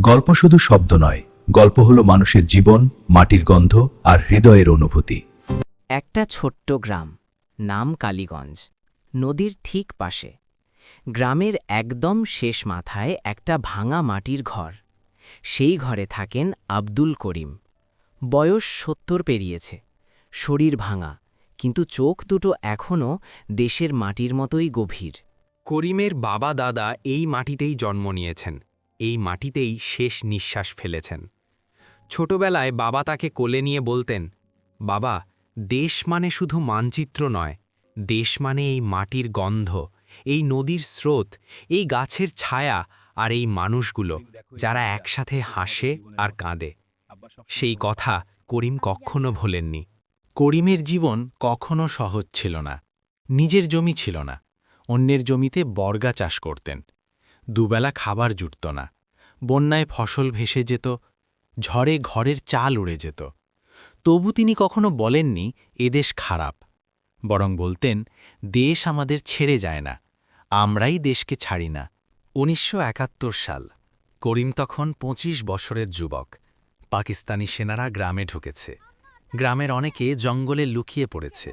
গল্প শুধু শব্দ নয়, গল্প হলো মানুষের জীবন, মাটির গন্ধ আর হৃদয়ের অনুভূতি। একটা ছোট্ট গ্রাম, নাম কালীগঞ্জ, নদীর ঠিক পাশে। গ্রামের একদম শেষ মাথায় একটা ভাঙা মাটির ঘর। সেই ঘরে থাকেন আব্দুল করিম। বয়স ৭০ পেরিয়েছে, শরীর ভাঙা, কিন্তু চোখ দুটো এখনও দেশের মাটির মতোই গভীর। করিমের বাবা দাদা এই মাটিতেই জন্ম নিয়েছেন, এই মাটিতেই শেষ নিঃশ্বাস ফেলেছেন। ছোটবেলায় বাবা তাকে কোলে নিয়ে বলতেন, বাবা, দেশ মানে শুধু মানচিত্র নয়, দেশ মানে এই মাটির গন্ধ, এই নদীর স্রোত, এই গাছের ছায়া আর এই মানুষগুলো যারা একসাথে হাসে আর কাঁদে। সেই কথা করিম কখনো ভোলেননি। করিমের জীবন কখনো সহজ ছিল না। নিজের জমি ছিল না, অন্যের জমিতে বর্গা চাষ করতেন। দুবেলা খাবার জুটত না, বন্যায় ফসল ভেসে যেত, ঝড়ে ঘরের চাল উড়ে যেত। তবু তিনি কখনো বলেননি এদেশ খারাপ, বরং বলতেন দেশ আমাদের ছেড়ে যায় না, আমরাই দেশকে ছাড়ি না। ১৯৭১ সাল, করিম তখন ২৫ বছরের যুবক। পাকিস্তানি সেনারা গ্রামে ঢুকেছে, গ্রামের অনেকে জঙ্গলে লুকিয়ে পড়েছে।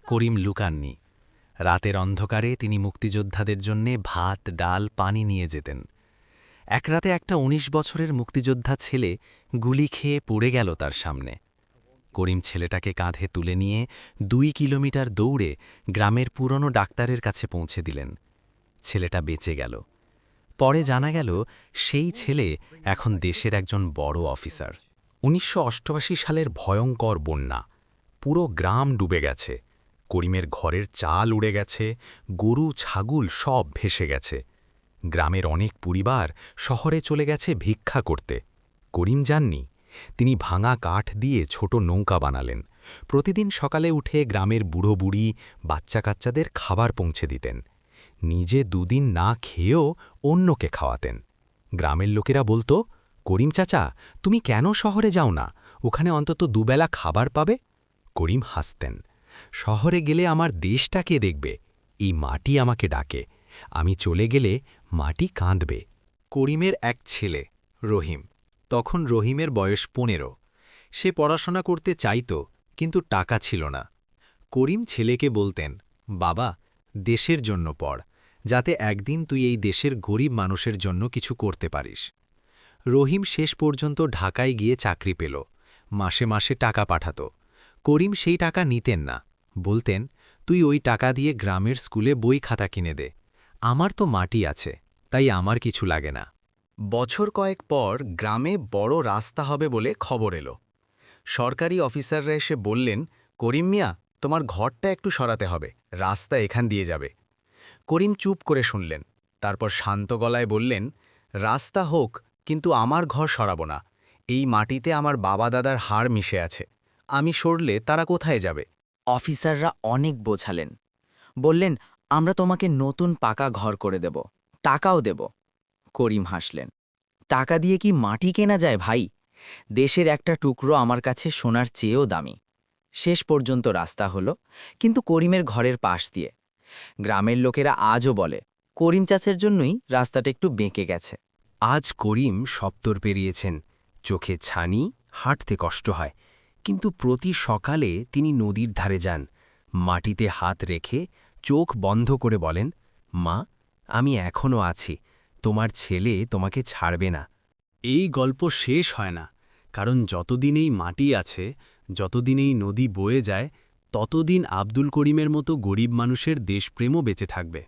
করিম লুকাননি। রাতের অন্ধকারে তিনি মুক্তিযোদ্ধাদের জন্যে ভাত, ডাল, পানি নিয়ে যেতেন। এক রাতে একটা ১৯ বছরের মুক্তিযোদ্ধা ছেলে গুলি খেয়ে পড়ে গেল তার সামনে। করিম ছেলেটাকে কাঁধে তুলে নিয়ে ২ কিলোমিটার দৌড়ে গ্রামের পুরনো ডাক্তারের কাছে পৌঁছে দিলেন। ছেলেটা বেঁচে গেল। পরে জানা গেল সেই ছেলে এখন দেশের একজন বড় অফিসার। ১৯৮৮ সালের ভয়ঙ্কর বন্যা, পুরো গ্রাম ডুবে গেছে। করিমের ঘরের চাল উড়ে গেছে, গরু ছাগল সব ভেসে গেছে। গ্রামের অনেক পরিবার শহরে চলে গেছে ভিক্ষা করতে। করিম যাননি। তিনি ভাঙা কাঠ দিয়ে ছোট নৌকা বানালেন। প্রতিদিন সকালে উঠে গ্রামের বুড়ো বুড়ি, বাচ্চা কাচ্চাদের খাবার পৌঁছে দিতেন। নিজে ২ দিন না খেয়েও অন্যকে খাওয়াতেন। গ্রামের লোকেরা বলতো, করিম চাচা, তুমি কেন শহরে যাও না? ওখানে অন্তত দুবেলা খাবার পাবে। করিম হাসতেন, শহরে গেলে আমার দেশটা কে দেখবে? এই মাটি আমাকে ডাকে। আমি চলে গেলে মাটি কাঁদবে। করিমের এক ছেলে, রহিম। তখন রহিমের বয়স ১৫। সে পড়াশোনা করতে চাইত, কিন্তু টাকা ছিল না। করিম ছেলেকে বলতেন, বাবা, দেশের জন্য পড়, যাতে একদিন তুই এই দেশের গরিব মানুষের জন্য কিছু করতে পারিস। রহিম শেষ পর্যন্ত ঢাকায় গিয়ে চাকরি পেল। মাসে মাসে টাকা পাঠাত। করিম সেই টাকা নিতেন না, বলতেন, তুই ওই টাকা দিয়ে গ্রামের স্কুলে বই খাতা কিনে দে। আমার তো মাটি আছে, তাই আমার কিছু লাগে না। বছর কয়েক পর গ্রামে বড় রাস্তা হবে বলে খবর এলো। সরকারি অফিসাররা এসে বললেন, করিম মিয়া, তোমার ঘরটা একটু সরাতে হবে, রাস্তা এখান দিয়ে যাবে। করিম চুপ করে শুনলেন, তারপর শান্ত গলায় বললেন, রাস্তা হোক, কিন্তু আমার ঘর সরাবো না। এই মাটিতে আমার বাবা দাদার হাড় মিশে আছে, আমি সরলে তারা কোথায় যাবে? অফিসাররা অনেক বোঝালেন, বললেন, আমরা তোমাকে নতুন পাকা ঘর করে দেব, টাকাও দেব। করিম হাসলেন, টাকা দিয়ে কি মাটি কেনা যায় ভাই? দেশের একটা টুকরো আমার কাছে সোনার চেয়েও দামি। শেষ পর্যন্ত রাস্তা হলো, কিন্তু করিমের ঘরের পাশ দিয়ে। গ্রামের লোকেরা আজও বলে, করিম চাচের জন্যই রাস্তাটা একটু বেঁকে গেছে। আজ করিম ৭০ পেরিয়েছেন, চোখে ছানি, হাঁটতে কষ্ট হয়, কিন্তু প্রতি সকালে তিনি নদীর ধারে যান, মাটিতে হাত রেখে চোখ বন্ধ করে বলেন, মা, আমি এখনও আছি, তোমার ছেলে তোমাকে ছাড়বে না। এই গল্প শেষ হয় না, কারণ যতদিন এই মাটি আছে, যতদিন এই নদী বয়ে যায়, ততদিন আব্দুল করিমের মতো গরিব মানুষের দেশপ্রেমও বেঁচে থাকবে।